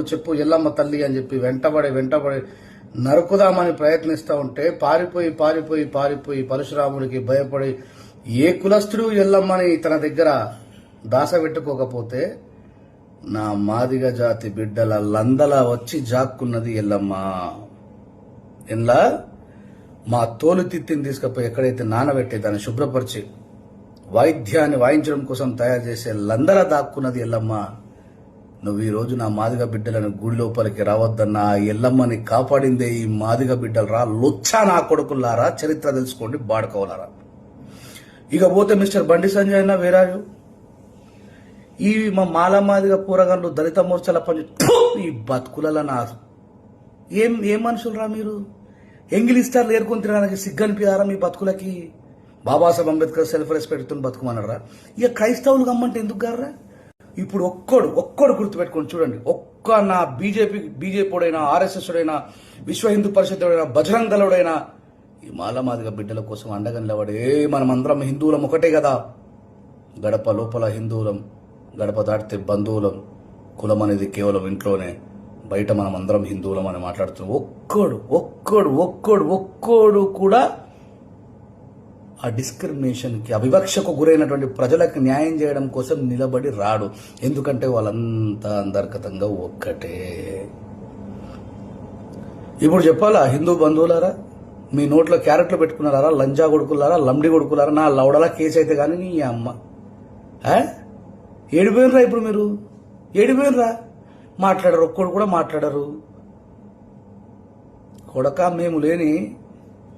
ఎవరు చెప్పు ఎల్లమ్మ తల్లి అని చెప్పి వెంటబడి నరుకుదామని ప్రయత్నిస్తూ ఉంటే పారిపోయి పరశురాముడికి భయపడి ఏ కులస్తుడు ఎల్లమ్మని తన దగ్గర దాసపెట్టుకోకపోతే నా మాదిగ జాతి బిడ్డల లందల వచ్చి జాక్కున్నది ఎల్లమ్మ. ఇలా మా తోలు తిత్తిని తీసుకుపోయి ఎక్కడైతే నానబెట్టి దాన్ని శుభ్రపరిచి వాయిద్యాన్ని వాయించడం కోసం తయారు చేసే లందల దాక్కున్నది ఎల్లమ్మ. నువ్వు ఈ రోజు నా మాదిగ బిడ్డలను గుడి లోపలికి రావద్దన్నా ఎల్లమ్మని కాపాడిందే ఈ మాదిగ బిడ్డలరా. లొచ్చా నా కొడుకులారా, చరిత్ర తెలుసుకోండి బాడుకోవాలరా. ఇక పోతే మిస్టర్ బండి సంజయ్ అన్న వేరాజు, ఈ మా మాదిగ పూరగాళ్ళు దళిత మోర్చల పని ఈ బతుకులలో నా ఏం మనుషులరా మీరు? ఎంగిలిస్టార్లు ఏరుకొని తినడానికి సిగ్గనిపియారా మీ బతుకులకి? బాబాసాహెబ్ అంబేద్కర్ సెల్ఫ్ రెస్పెక్ట్ బతుకుమన్నారా? ఇక క్రైస్తవులు గమ్మంటే ఎందుకు గారా? ఇప్పుడు ఒక్కడు గుర్తుపెట్టుకొని చూడండి. నా బీజేపీడైనా, ఆర్ఎస్ఎస్ డైనా, విశ్వ హిందూ పరిషత్తుడైనా, బజరంగ్ దళుడైనా ఈ మాదిగ బిడ్డల కోసం అండగా నిలబడి మనమందరం హిందువులం ఒకటే కదా, గడప లోపల హిందువులం, గడప దాటితే బంధువులం, కులం అనేది కేవలం ఇంట్లోనే, బయట మనమందరం హిందువులం అని మాట్లాడుతున్నాం. ఒక్కడు కూడా ఆ డిస్క్రిమినేషన్కి, అవివక్షకు గురైనటువంటి ప్రజలకు న్యాయం చేయడం కోసం నిలబడి రాడు. ఎందుకంటే వాళ్ళంతా అంతర్గతంగా ఒక్కటే. ఇప్పుడు చెప్పాలా హిందూ బంధువులారా, మీ నోట్లో క్యారెట్లు పెట్టుకున్నారా, లంజా కొడుకులారా, లంబడి కొడుకులారా, నా లౌడలా కేసు అయితే కానీ నీ అమ్మ ఏడిపోయినరా. ఇప్పుడు మీరు ఏడిపోయినరా, మాట్లాడరు, ఒక్కడు కూడా మాట్లాడరు. కొడక మేము లేని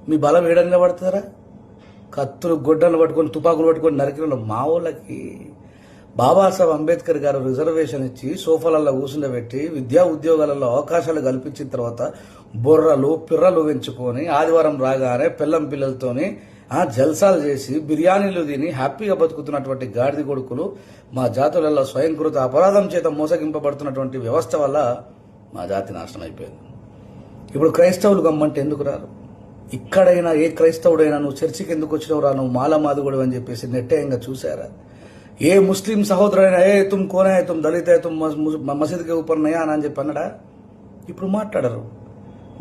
మీ బలం ఏడ నిలబడతారా? కత్తులు గొడ్డలు పట్టుకొని తుపాకులు పట్టుకొని నరికిన మా వాళ్ళకి బాబాసాహెబ్ అంబేద్కర్ గారు రిజర్వేషన్ ఇచ్చి సోఫాలలో కూర్చుండబెట్టి విద్యా ఉద్యోగాలలో అవకాశాలు కల్పించిన తర్వాత బొర్రలు పిర్రలు పెంచుకొని ఆదివారం రాగానే పిల్లం పిల్లలతోని జల్సాలు చేసి బిర్యానీలు తిని హ్యాపీగా బతుకుతున్నటువంటి గాడిద కొడుకులు మా జాతులలో స్వయంకృత అపరాధం చేత మోసగింపబడుతున్నటువంటి వ్యవస్థ వల్ల మా జాతి నాశనం అయిపోయింది. ఇప్పుడు క్రైస్తవులు గమ్మంటే ఎందుకు రారు? ఇక్కడైనా ఏ క్రైస్తవుడైనా నువ్వు చర్చికి ఎందుకు వచ్చినవురా, నువ్వు మాదిగోడు అని చెప్పేసి నెట్టేయంగా చూసారా? ఏ ముస్లిం సహోదరుడైనా తుమ్ కోనా తుమ్ దళిత తుమ్ మసీద్కి ఊపర్ నయా అని చెప్పి అన్నాడా? ఇప్పుడు మాట్లాడరు.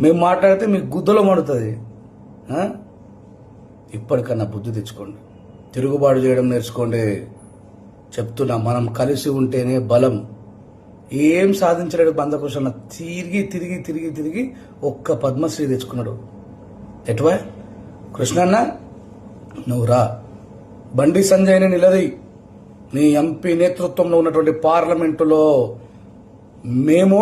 మేము మాట్లాడితే మీకు గుద్దలో మడుతుంది. ఇప్పటికన్నా బుద్ధి తెచ్చుకోండి, తిరుగుబాటు చేయడం నేర్చుకోండి. చెప్తున్నా, మనం కలిసి ఉంటేనే బలం. ఏం సాధించలేడు బంధకృష్ణ. తిరిగి ఒక్క పద్మశ్రీ తెచ్చుకున్నాడు. ఎటువా కృష్ణన్న, నువ్వు రా, బండి సంజయ్ని నిలదీ. నీ ఎంపీ నేతృత్వంలో ఉన్నటువంటి పార్లమెంటులో మేము